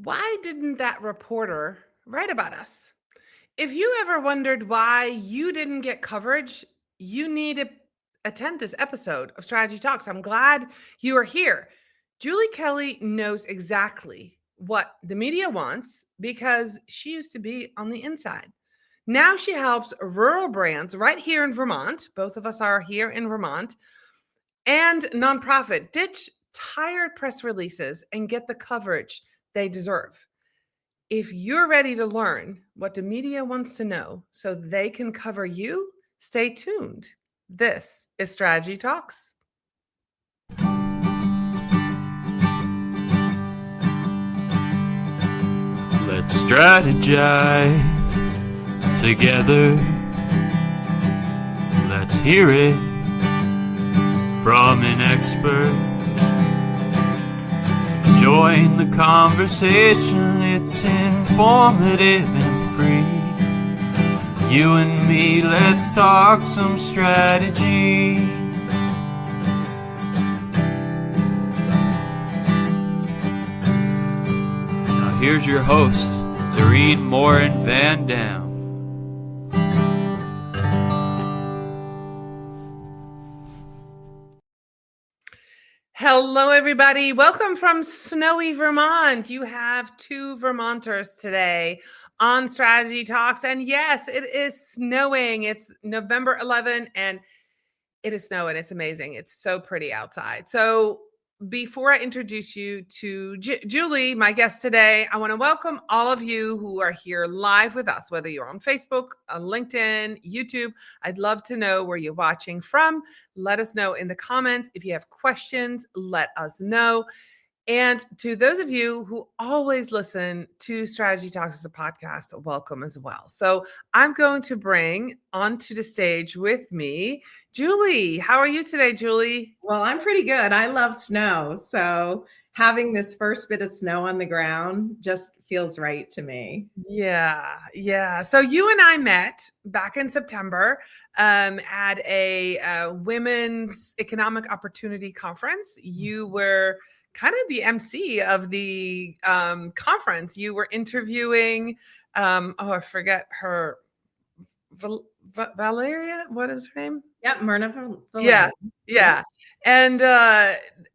Why didn't that reporter write about us? If you ever wondered why you didn't get coverage, you need to attend this episode of Strategy Talks. I'm glad you are here. Julie Kelley knows exactly what the media wants because she used to be on the inside. Now she helps rural brands right here in Vermont. Both of us are here in Vermont, and nonprofit ditch tired press releases and get the coverage they deserve. If you're ready to learn what the media wants to know so they can cover you, stay tuned. This is Strategy Talks. Let's strategize together. Let's hear it from an expert. Join the conversation, it's informative and free. You and me, let's talk some strategy. Now here's your host, Morin-van. Hello, everybody. Welcome from snowy Vermont. You have two Vermonters today on Strategy Talks. And yes, it is snowing. It's November 11 and it is snowing. It's amazing. It's so pretty outside. So before I introduce you to Julie, my guest today, I want to welcome all of you who are here live with us, whether you're on Facebook, on LinkedIn, YouTube. I'd love to know where you're watching from. Let us know in the comments. If you have questions, let us know. And to those of you who always listen to Strategy Talks as a podcast, welcome as well. So I'm going to bring onto the stage with me, Julie. How are you today, Julie? Well, I'm pretty good. I love snow. So having this first bit of snow on the ground just feels right to me. Yeah. So you and I met back in September at a women's economic opportunity conference. You were kind of the MC of the conference. You were interviewing, I forget her, Valeria, what is her name? Yep, Morin-van. Yeah. And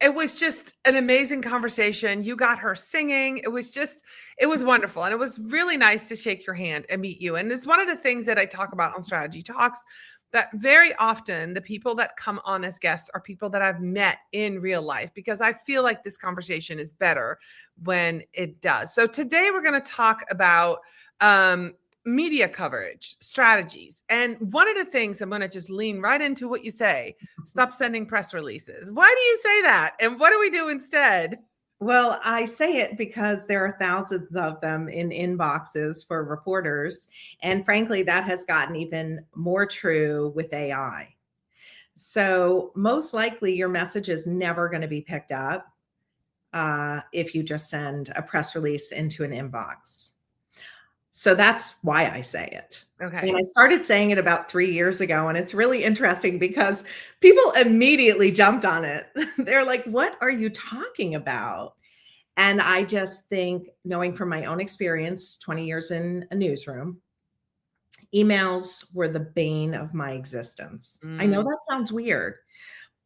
it was just an amazing conversation. You got her singing. It was wonderful. And it was really nice to shake your hand and meet you. And it's one of the things that I talk about on Strategy Talks, that very often the people that come on as guests are people that I've met in real life, because I feel like this conversation is better when it does. So today we're going to talk about media coverage strategies. And one of the things, I'm going to just lean right into what you say: stop sending press releases. Why do you say that? And what do we do instead? Well, I say it because there are thousands of them in inboxes for reporters. And frankly, that has gotten even more true with AI. So most likely your message is never going to be picked up if you just send a press release into an inbox. So that's why I say it. Okay. And I started saying it about 3 years ago. And it's really interesting because people immediately jumped on it. They're like, what are you talking about? And I just think, knowing from my own experience, 20 years in a newsroom, emails were the bane of my existence. I know that sounds weird,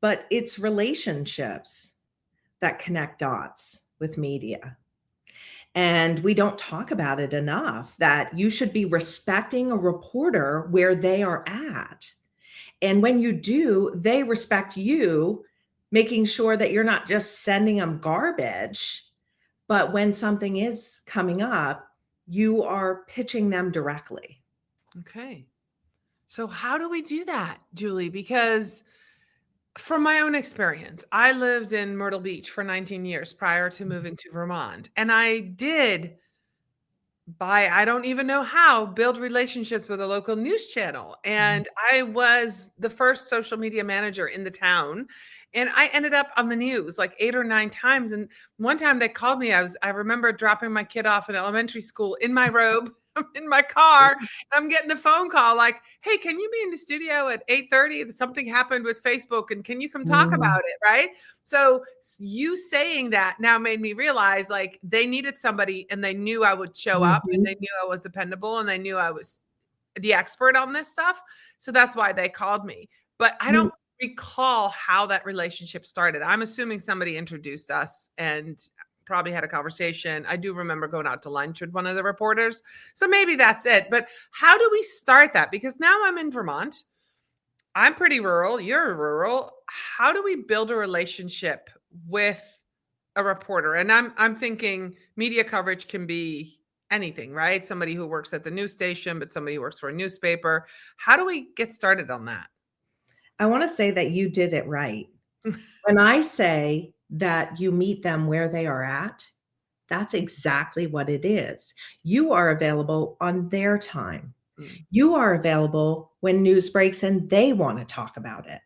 but it's relationships that connect dots with media. And we don't talk about it enough, that you should be respecting a reporter where they are at. And when you do, they respect you, making sure that you're not just sending them garbage, but when something is coming up, you are pitching them directly. Okay. So how do we do that, Julie? Because from my own experience, I lived in Myrtle Beach for 19 years prior to moving to Vermont. And I did, I don't even know how, build relationships with a local news channel. And I was the first social media manager in the town. And I ended up on the news like 8 or 9 times. And one time they called me. I remember dropping my kid off in elementary school in my robe. I'm in my car. And I'm getting the phone call like, hey, can you be in the studio at 8:30? Something happened with Facebook and can you come talk about it? Right. So you saying that now made me realize like they needed somebody and they knew I would show up and they knew I was dependable and they knew I was the expert on this stuff. So that's why they called me. But I don't recall how that relationship started. I'm assuming somebody introduced us and probably had a conversation. I do remember going out to lunch with one of the reporters. So maybe that's it. But how do we start that? Because now I'm in Vermont. I'm pretty rural. You're rural. How do we build a relationship with a reporter? And I'm thinking media coverage can be anything, right? Somebody who works at the news station, but somebody who works for a newspaper. How do we get started on that? I want to say that you did it right. When I say that you meet them where they are at, that's exactly what it is. You are available on their time. You are available when news breaks and they want to talk about it.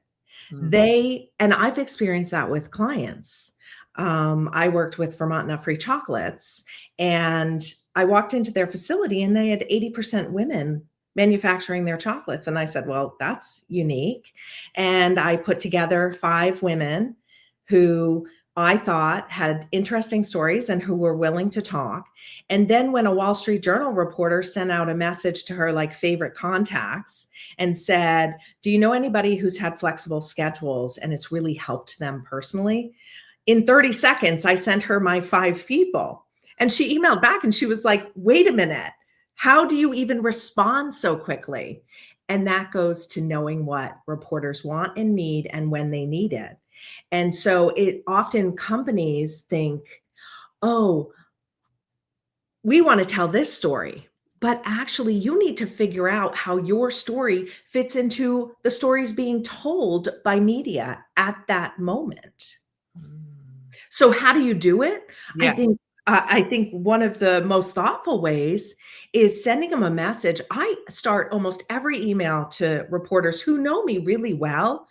And I've experienced that with clients. I worked with Vermont Nut Free Chocolates and I walked into their facility and they had 80% women manufacturing their chocolates. And I said, well, that's unique. And I put together 5 women who I thought had interesting stories and who were willing to talk. And then when a Wall Street Journal reporter sent out a message to her, like favorite contacts, and said, do you know anybody who's had flexible schedules and it's really helped them personally? In 30 seconds, I sent her my 5 people. And she emailed back and she was like, wait a minute. How do you even respond so quickly? And that goes to knowing what reporters want and need and when they need it. And so it often companies think, oh, we want to tell this story, but actually you need to figure out how your story fits into the stories being told by media at that moment. So how do you do it? Yes. I think one of the most thoughtful ways is sending them a message. I start almost every email to reporters who know me really well,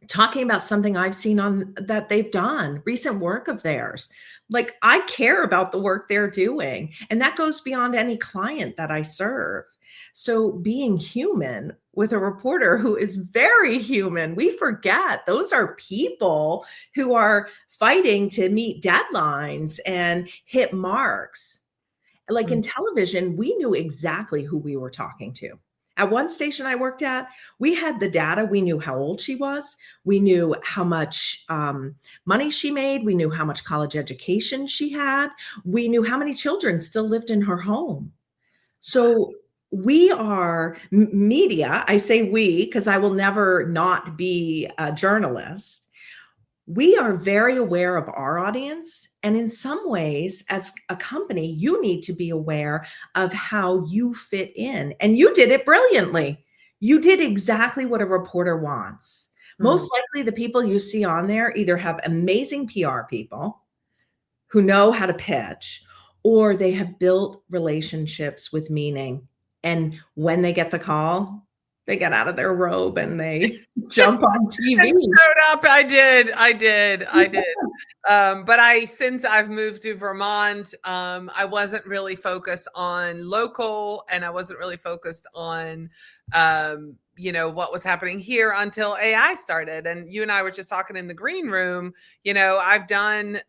talking about something I've seen on that they've done, recent work of theirs. Like I care about the work they're doing. And that goes beyond any client that I serve. So being human with a reporter who is very human, we forget those are people who are fighting to meet deadlines and hit marks. Like in television, we knew exactly who we were talking to. At one station I worked at, we had the data. We knew how old she was. We knew how much money she made. We knew how much college education she had. We knew how many children still lived in her home. So we are media. I say we because I will never not be a journalist. We are very aware of our audience. And in some ways, as a company, you need to be aware of how you fit in. And you did it brilliantly. You did exactly what a reporter wants. Most likely the people you see on there either have amazing PR people who know how to pitch, or they have built relationships with meaning. And when they get the call, they get out of their robe and they jump on TV. I showed up. I did. But since I've moved to Vermont, I wasn't really focused on local and I wasn't really focused on, what was happening here until AI started. And you and I were just talking in the green room. I've done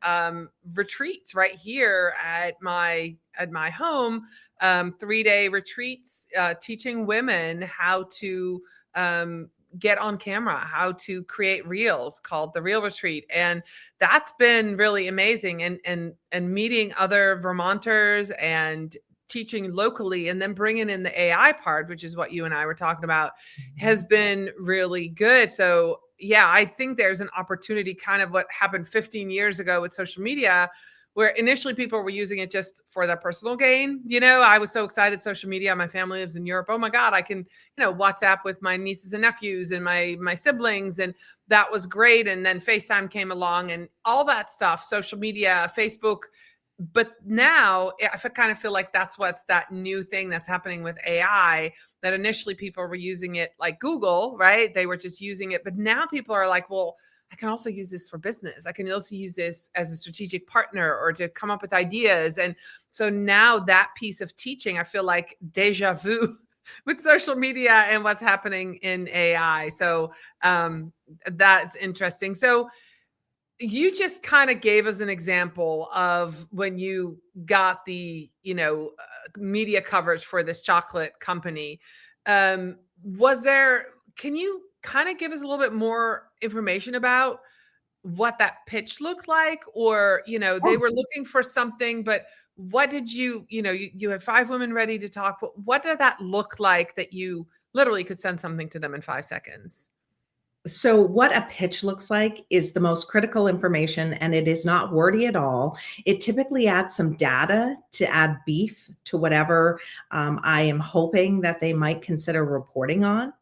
retreats right here at my home. 3-day retreats, teaching women how to get on camera, how to create reels, called the Reel Retreat. And that's been really amazing. And meeting other Vermonters and teaching locally and then bringing in the AI part, which is what you and I were talking about, has been really good. So yeah, I think there's an opportunity, kind of what happened 15 years ago with social media, where initially people were using it just for their personal gain. I was so excited, social media, my family lives in Europe. Oh my God, I can, WhatsApp with my nieces and nephews and my siblings. And that was great. And then FaceTime came along and all that stuff, social media, Facebook. But now I kind of feel like that's what's that new thing that's happening with AI, that initially people were using it like Google, right? They were just using it. But now people are like, well, I can also use this for business. I can also use this as a strategic partner or to come up with ideas. And so now that piece of teaching, I feel like deja vu with social media and what's happening in AI. So that's interesting. So you just kind of gave us an example of when you got the, media coverage for this chocolate company. Can you kind of give us a little bit more information about what that pitch looked like? Or, they were looking for something, but what did you had 5 women ready to talk, but what did that look like that you literally could send something to them in 5 seconds? So what a pitch looks like is the most critical information, and it is not wordy at all. It typically adds some data to add beef to whatever I am hoping that they might consider reporting on.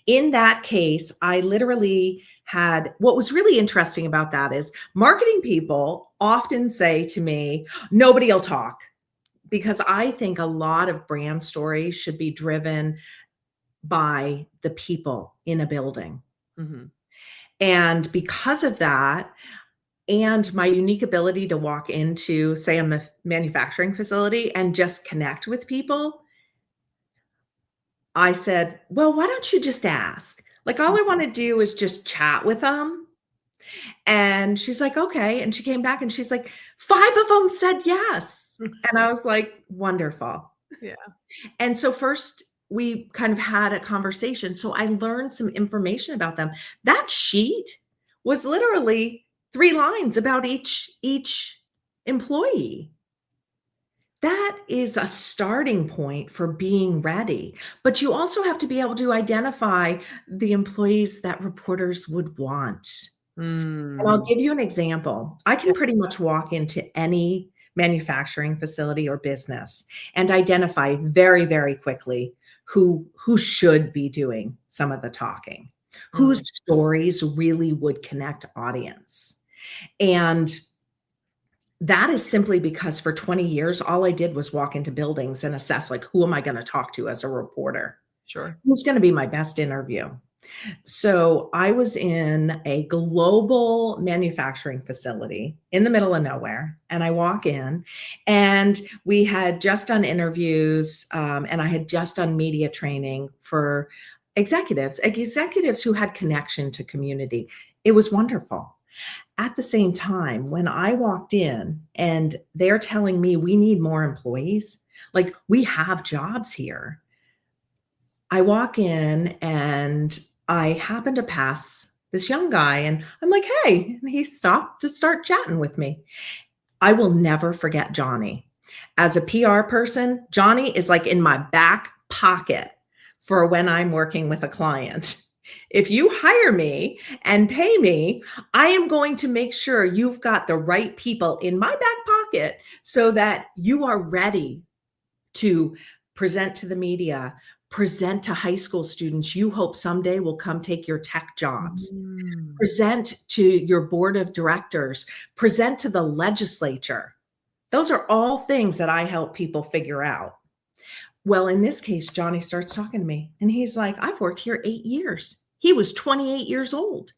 In that case, I literally had, what was really interesting about that is marketing people often say to me, nobody will talk, because I think a lot of brand stories should be driven by the people in a building. Mm-hmm. And because of that, and my unique ability to walk into, say, a manufacturing facility and just connect with people, I said, well, why don't you just ask? Like, all I want to do is just chat with them. And she's like, okay. And she came back and she's like, 5 of them said yes. And I was like, wonderful. Yeah. And so first we kind of had a conversation. So I learned some information about them. That sheet was literally 3 lines about each employee. That is a starting point for being ready. But you also have to be able to identify the employees that reporters would want. And I'll give you an example. I can pretty much walk into any manufacturing facility or business and identify very, very quickly who should be doing some of the talking, whose stories really would connect audience. And that is simply because for 20 years, all I did was walk into buildings and assess, like, who am I going to talk to as a reporter? Sure. Who's going to be my best interview? So I was in a global manufacturing facility in the middle of nowhere, and I walk in, and we had just done interviews, and I had just done media training for executives who had connection to community. It was wonderful. At the same time, when I walked in and they're telling me we need more employees, like, we have jobs here. I walk in and I happen to pass this young guy, and I'm like, hey, and he stopped to start chatting with me. I will never forget Johnny. As a PR person, Johnny is like in my back pocket for when I'm working with a client. If you hire me and pay me, I am going to make sure you've got the right people in my back pocket so that you are ready to present to the media, present to high school students you hope someday will come take your tech jobs, present to your board of directors, present to the legislature. Those are all things that I help people figure out. Well, in this case, Johnny starts talking to me and he's like, I've worked here 8 years. He was 28 years old.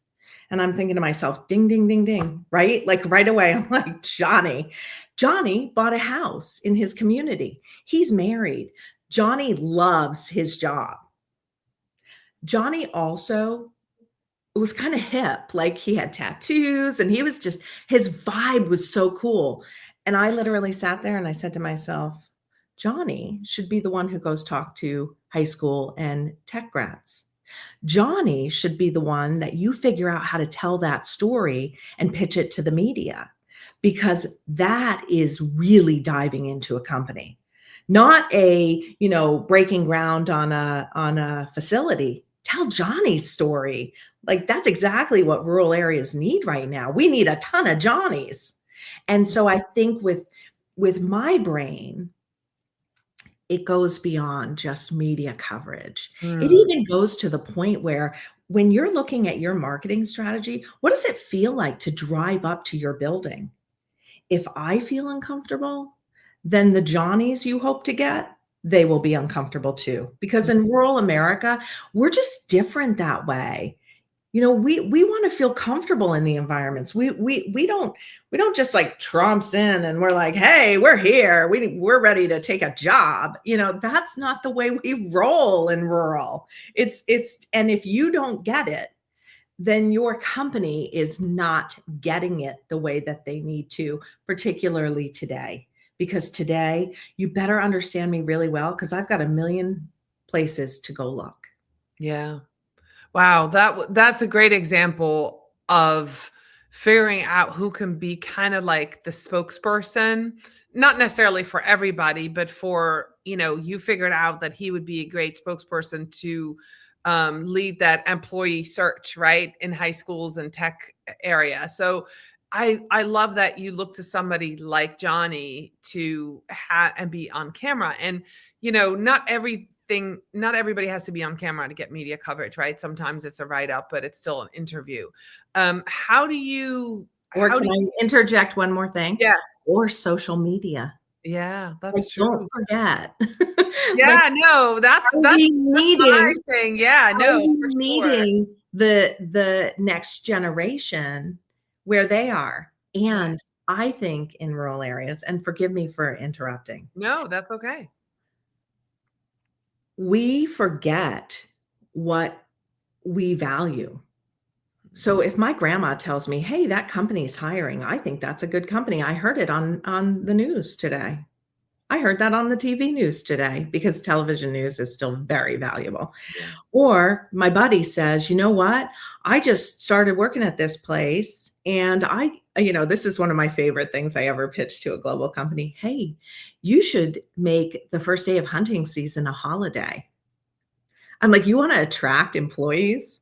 And I'm thinking to myself, ding, ding, ding, ding, right? Like, right away, I'm like, Johnny bought a house in his community. He's married. Johnny loves his job. Johnny also was kind of hip. Like, he had tattoos and he was just, his vibe was so cool. And I literally sat there and I said to myself, Johnny should be the one who goes talk to high school and tech grads. Johnny should be the one that you figure out how to tell that story and pitch it to the media, because that is really diving into a company, not breaking ground on a facility. Tell Johnny's story. Like, that's exactly what rural areas need right now. We need a ton of Johnnies. And so I think with my brain, it goes beyond just media coverage. It even goes to the point where when you're looking at your marketing strategy, what does it feel like to drive up to your building? If I feel uncomfortable, then the Johnnies you hope to get, they will be uncomfortable too. Because in rural America, we're just different that way. We want to feel comfortable in the environments. We don't just like trumps in and we're like, hey, we're here. We're ready to take a job. That's not the way we roll in rural. And if you don't get it, then your company is not getting it the way that they need to, particularly today. Because today you better understand me really well, because I've got a million places to go look. Yeah. Wow, that's a great example of figuring out who can be kind of like the spokesperson, not necessarily for everybody, but for, you figured out that he would be a great spokesperson to lead that employee search, right, in high schools and tech area. So I love that you look to somebody like Johnny to have and be on camera. And, not everybody has to be on camera to get media coverage, right? Sometimes it's a write-up, but it's still an interview. How do you I interject one more thing? Yeah. Or social media. Yeah, that's true. Don't forget. Yeah, no, that's my thing. Yeah, no, for sure. Meeting the next generation where they are. And I think in rural areas, and forgive me for interrupting. No, that's okay. We forget what we value. So if my grandma tells me, hey, that company's hiring, I think that's a good company. I heard it on the news today. I heard that on the TV news today, because television news is still very valuable. Yeah. Or my buddy says, you know what? I just started working at this place, and this is one of my favorite things I ever pitched to a global company. Hey, you should make the first day of hunting season a holiday. I'm like, you want to attract employees?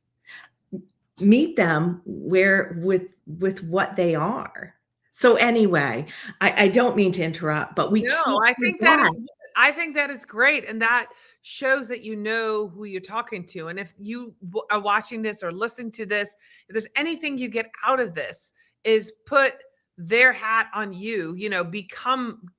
Meet them with what they are. So anyway, I don't mean to interrupt, but I think that is great. And that shows that you know who you're talking to. And if you are watching this or listening to this, if there's anything you get out of this, is put their hat on you,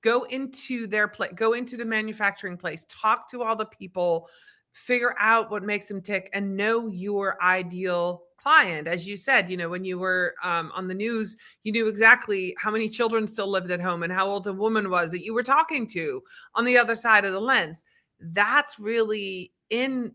go into their place, go into the manufacturing place, talk to all the people, figure out what makes them tick, and know your ideal client. As you said, when you were on the news, you knew exactly how many children still lived at home and how old a woman was that you were talking to on the other side of the lens. That's really in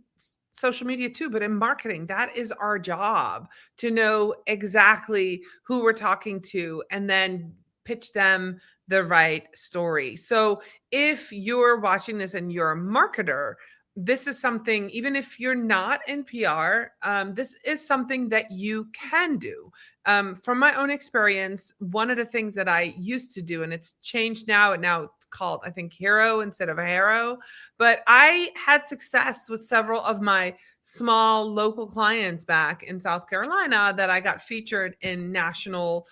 social media too, but in marketing, that is our job, to know exactly who we're talking to and then pitch them the right story. So if you're watching this and you're a marketer, this is something, even if you're not in PR, this is something that you can do. From my own experience, one of the things that I used to do, and it's changed now, and now it's called, I think, Hero instead of a Hero, but I had success with several of my small local clients back in South Carolina that I got featured in national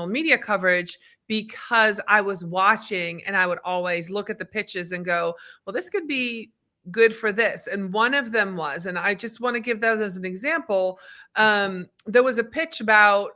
media coverage, because I was watching and I would always look at the pitches and go, well, this could be good for this. And one of them was, and I just want to give that as an example. There was a pitch about,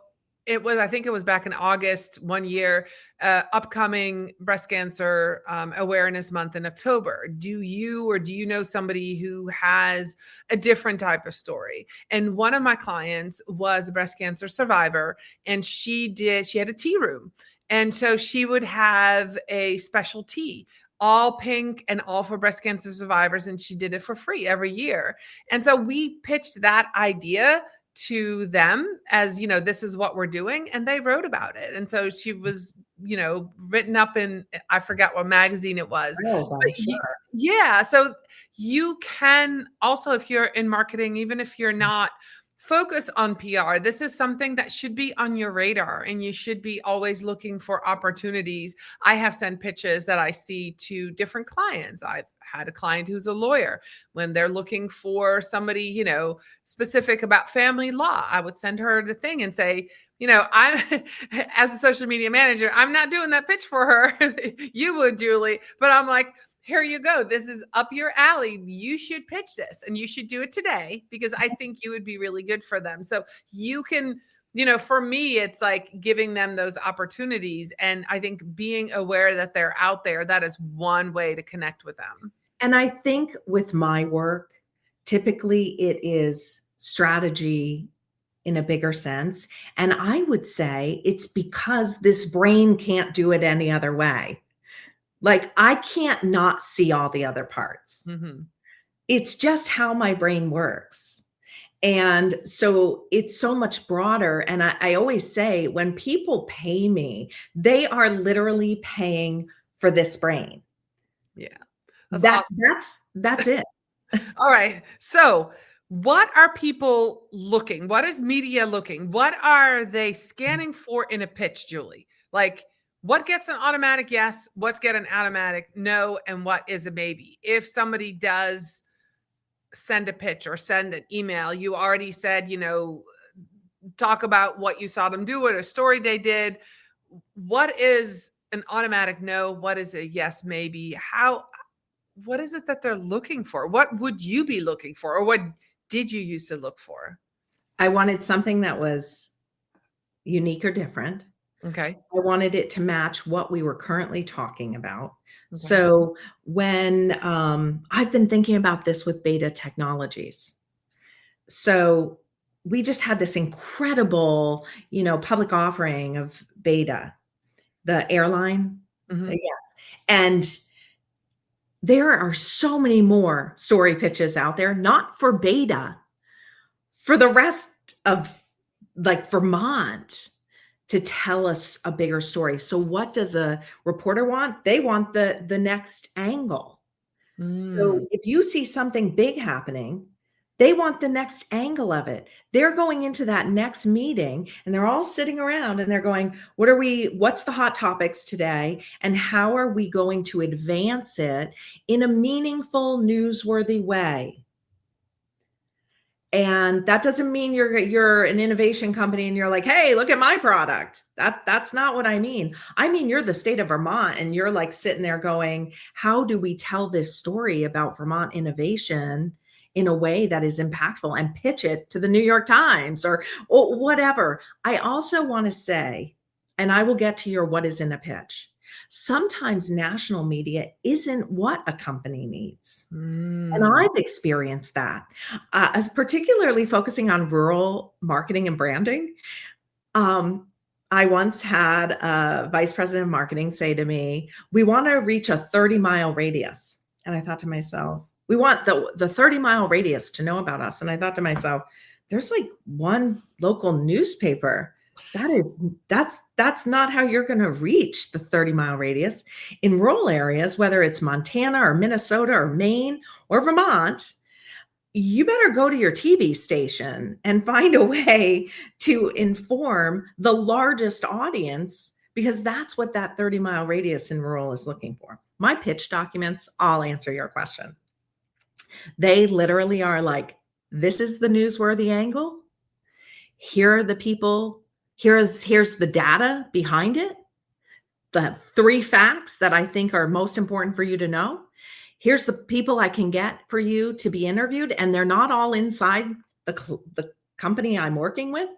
I think it was back in August one year, upcoming breast cancer awareness month in October. Do you know somebody who has a different type of story? And one of my clients was a breast cancer survivor, and she had a tea room. And so she would have a special tea, all pink and all for breast cancer survivors. And she did it for free every year. And so we pitched that idea to them as, this is what we're doing. And they wrote about it. And so she was, written up in, I forgot what magazine it was. Oh, sure. Yeah. So you can also, if you're in marketing, even if you're not, focus on PR. This is something that should be on your radar, and you should be always looking for opportunities. I have sent pitches that I see to different clients. I've had a client who's a lawyer. When they're looking for somebody, specific about family law, I would send her the thing and say, I'm, as a social media manager, I'm not doing that pitch for her. You would, Julie. But I'm like, here you go. This is up your alley. You should pitch this, and you should do it today, because I think you would be really good for them. So you can, for me, it's like giving them those opportunities. And I think being aware that they're out there, that is one way to connect with them. And I think with my work, typically it is strategy in a bigger sense. And I would say it's because this brain can't do it any other way. Like, I can't not see all the other parts. Mm-hmm. It's just how my brain works. And so it's so much broader. And I always say, when people pay me, they are literally paying for this brain. Yeah. That's awesome. That's it. All right. So what are people looking? What is media looking? What are they scanning for in a pitch, Julie? Like, what gets an automatic yes? What's get an automatic no? And what is a maybe? If somebody does send a pitch or send an email, you already said, talk about what you saw them do, what a story they did. What is an automatic no? What is a yes, maybe? What is it that they're looking for? What would you be looking for? Or what did you used to look for? I wanted something that was unique or different. Okay. I wanted it to match what we were currently talking about. Okay. So when I've been thinking about this with Beta Technologies. So we just had this incredible, public offering of Beta, the airline. Mm-hmm. Yes. And there are so many more story pitches out there, not for Beta, for the rest of like Vermont, to tell us a bigger story. So what does a reporter want? They want the next angle. So if you see something big happening, they want the next angle of it. They're going into that next meeting and they're all sitting around and they're going, what's the hot topics today? And how are we going to advance it in a meaningful, newsworthy way? And that doesn't mean you're an innovation company and you're like, hey, look at my product. That's not what I mean. I mean, you're the state of Vermont and you're like sitting there going, how do we tell this story about Vermont innovation in a way that is impactful, and pitch it to the New York Times or whatever. I also want to say, and I will get to your what is in a pitch. Sometimes national media isn't what a company needs. And I've experienced that, as particularly focusing on rural marketing and branding. I once had a vice president of marketing say to me, we want to reach a 30-mile radius. And I thought to myself, we want the 30-mile radius to know about us. And I thought to myself, there's like one local newspaper. That's not how you're going to reach the 30-mile radius. In rural areas, whether it's Montana or Minnesota or Maine or Vermont, you better go to your TV station and find a way to inform the largest audience, because that's what that 30-mile radius in rural is looking for. My pitch documents, I'll answer your question. They literally are like, this is the newsworthy angle. Here are the people. Here's the data behind it. The 3 facts that I think are most important for you to know. Here's the people I can get for you to be interviewed. And they're not all inside the company I'm working with,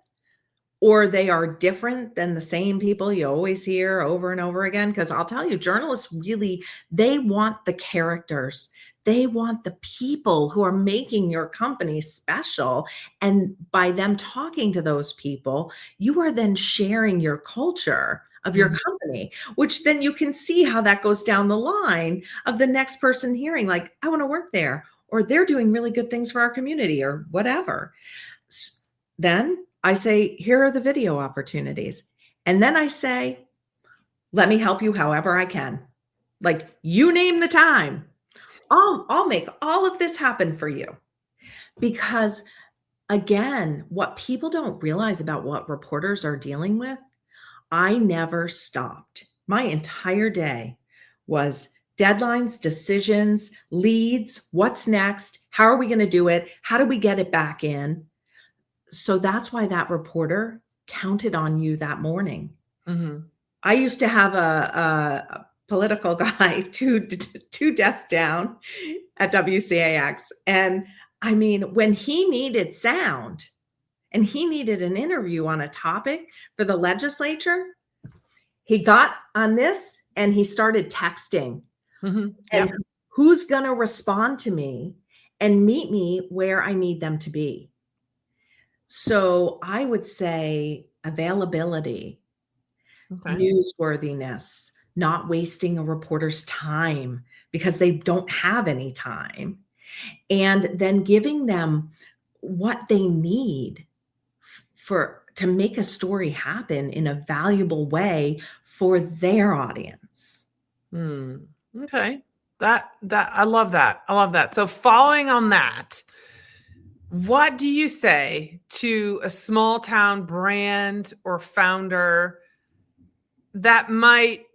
or they are different than the same people you always hear over and over again. Because I'll tell you, journalists really, they want the characters. They want the people who are making your company special. And by them talking to those people, you are then sharing your culture of your company, which then you can see how that goes down the line of the next person hearing, like, I want to work there, or they're doing really good things for our community, or whatever. Then I say, here are the video opportunities. And then I say, let me help you however I can. Like, you name the time. I'll make all of this happen for you. Because again, what people don't realize about what reporters are dealing with, I never stopped. My entire day was deadlines, decisions, leads, what's next? How are we going to do it? How do we get it back in? So that's why that reporter counted on you that morning. I used to have a political guy two desks down at WCAX. And I mean, when he needed sound and he needed an interview on a topic for the legislature, he got on this and he started texting. And who's going to respond to me and meet me where I need them to be? So I would say availability, Okay. newsworthiness, not wasting a reporter's time because they don't have any time, and then giving them what they need for to make a story happen in a valuable way for their audience. Okay. That I love that. I love that. So following on that, what do you say to a small town brand or founder that might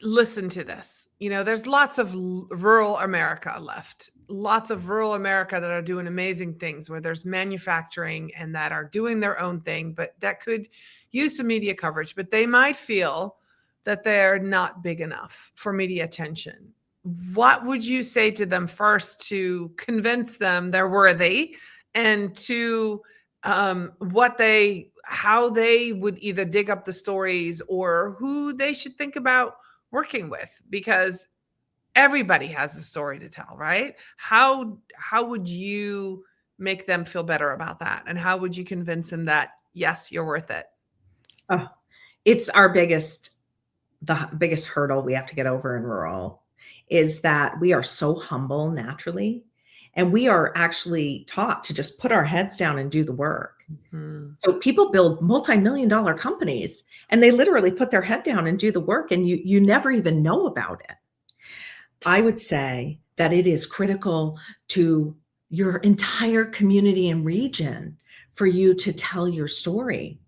listen to this? There's lots of rural America left, lots of rural America that are doing amazing things where there's manufacturing and that are doing their own thing, but that could use some media coverage, but they might feel that they're not big enough for media attention. What would you say to them first to convince them they're worthy, and to how they would either dig up the stories or who they should think about working with? Because everybody has a story to tell, right? How would you make them feel better about that? And how would you convince them that, yes, you're worth it? Oh, it's the biggest hurdle we have to get over in rural is that we are so humble naturally. And we are actually taught to just put our heads down and do the work. So people build multi-million-dollar companies and they literally put their head down and do the work, and you never even know about it. I would say that it is critical to your entire community and region for you to tell your story.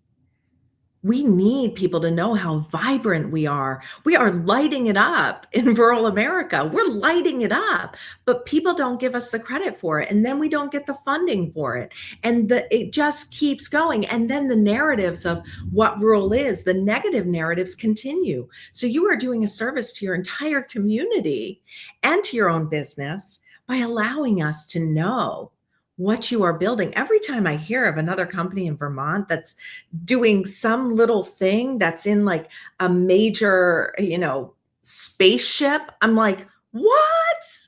We need people to know how vibrant we are. We are lighting it up in rural America. We're lighting it up, but people don't give us the credit for it. And then we don't get the funding for it. And it just keeps going. And then the narratives of what rural is, the negative narratives continue. So you are doing a service to your entire community and to your own business by allowing us to know what you are building. Every time I hear of another company in Vermont that's doing some little thing that's in like a major, spaceship, I'm like, what?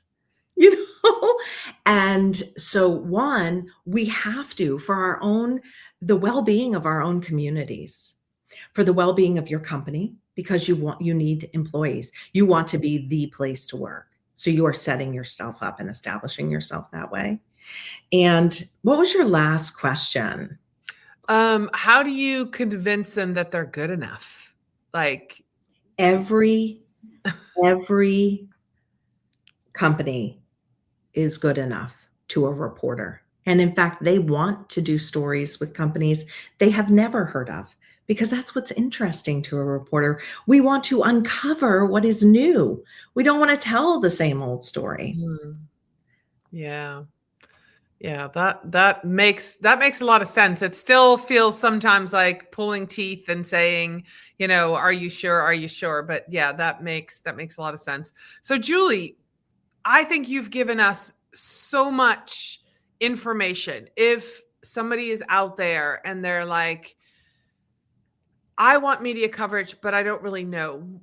And so one, we have to, for the well-being of our own communities, for the well-being of your company, because you need employees. You want to be the place to work. So you are setting yourself up and establishing yourself that way. And what was your last question? How do you convince them that they're good enough? Like every company is good enough to a reporter. And in fact, they want to do stories with companies they have never heard of, because that's what's interesting to a reporter. We want to uncover what is new. We don't want to tell the same old story. Yeah. Yeah, that makes a lot of sense. It still feels sometimes like pulling teeth and saying, are you sure? Are you sure? But yeah, that makes a lot of sense. So Julie, I think you've given us so much information. If somebody is out there and they're like, I want media coverage, but I don't really know.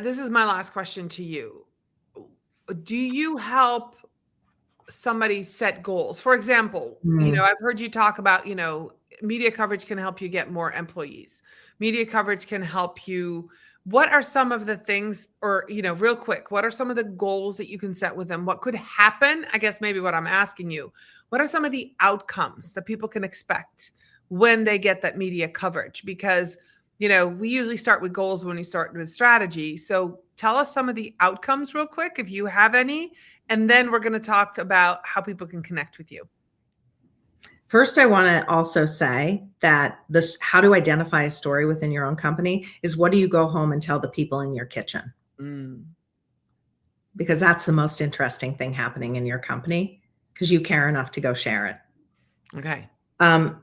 This is my last question to you. Do you help somebody set goals? For example, I've heard you talk about, media coverage can help you get more employees. Media coverage can help you. What are some of the things, or, real quick, what are some of the goals that you can set with them? What could happen? I guess maybe what I'm asking you, what are some of the outcomes that people can expect when they get that media coverage? Because, we usually start with goals when we start with strategy. So tell us some of the outcomes real quick, if you have any. And then we're going to talk about how people can connect with you. First, I want to also say that how to identify a story within your own company is, what do you go home and tell the people in your kitchen? Because that's the most interesting thing happening in your company, because you care enough to go share it. Okay.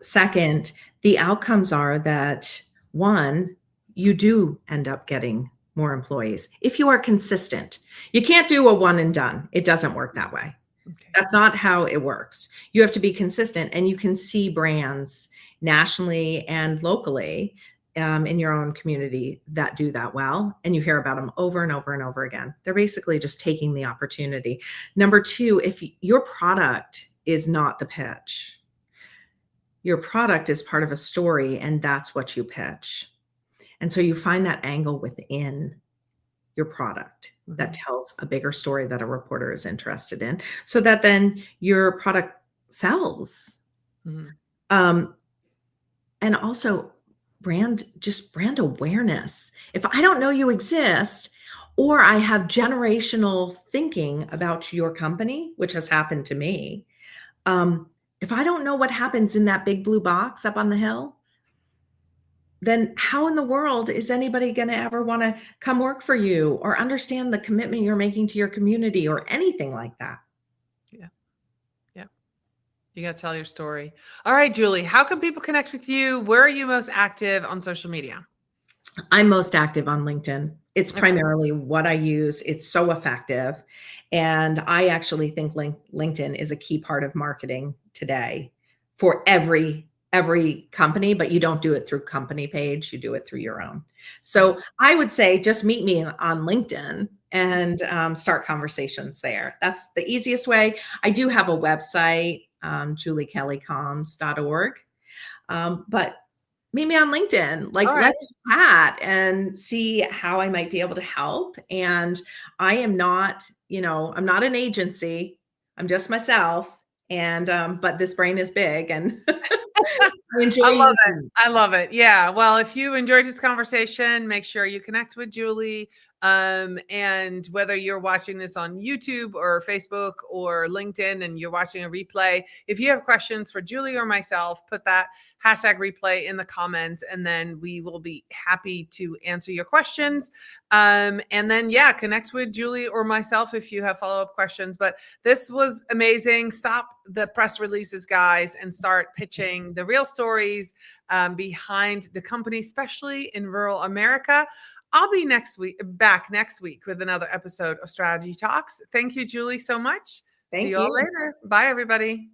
Second, the outcomes are that, one, you do end up getting more employees if you are consistent. You can't do a one and done. It doesn't work that way. Okay. That's not how it works. You have to be consistent, and you can see brands nationally and locally in your own community that do that well, and you hear about them over and over and over again. They're basically just taking the opportunity. Number two, if your product is not the pitch, Your product is part of a story, and that's what you pitch. And so you find that angle within your product that tells a bigger story that a reporter is interested in, so that then your product sells. And also brand awareness. If I don't know you exist, or I have generational thinking about your company, which has happened to me, if I don't know what happens in that big blue box up on the hill, then how in the world is anybody going to ever want to come work for you or understand the commitment you're making to your community or anything like that? Yeah. Yeah. You got to tell your story. All right, Julie, how can people connect with you? Where are you most active on social media? I'm most active on LinkedIn. It's primarily what I use. It's so effective. And I actually think LinkedIn is a key part of marketing today for every company, but you don't do it through company page. You do it through your own. So I would say just meet me on LinkedIn and start conversations there. That's the easiest way. I do have a website, juliekelleycoms.org. But meet me on LinkedIn. Let's chat and see how I might be able to help. And I am not, I'm not an agency. I'm just myself. And, but this brain is big and I enjoy it. I love it. Yeah. Well, if you enjoyed this conversation, make sure you connect with Julie. And whether you're watching this on YouTube or Facebook or LinkedIn and you're watching a replay, if you have questions for Julie or myself, put that #replay in the comments, and then we will be happy to answer your questions. And then, connect with Julie or myself if you have follow-up questions. But this was amazing. Stop the press releases, guys, and start pitching the real stories behind the company, especially in rural America. I'll be back next week with another episode of Strategy Talks. Thank you, Julie, so much. See you all later. Bye, everybody.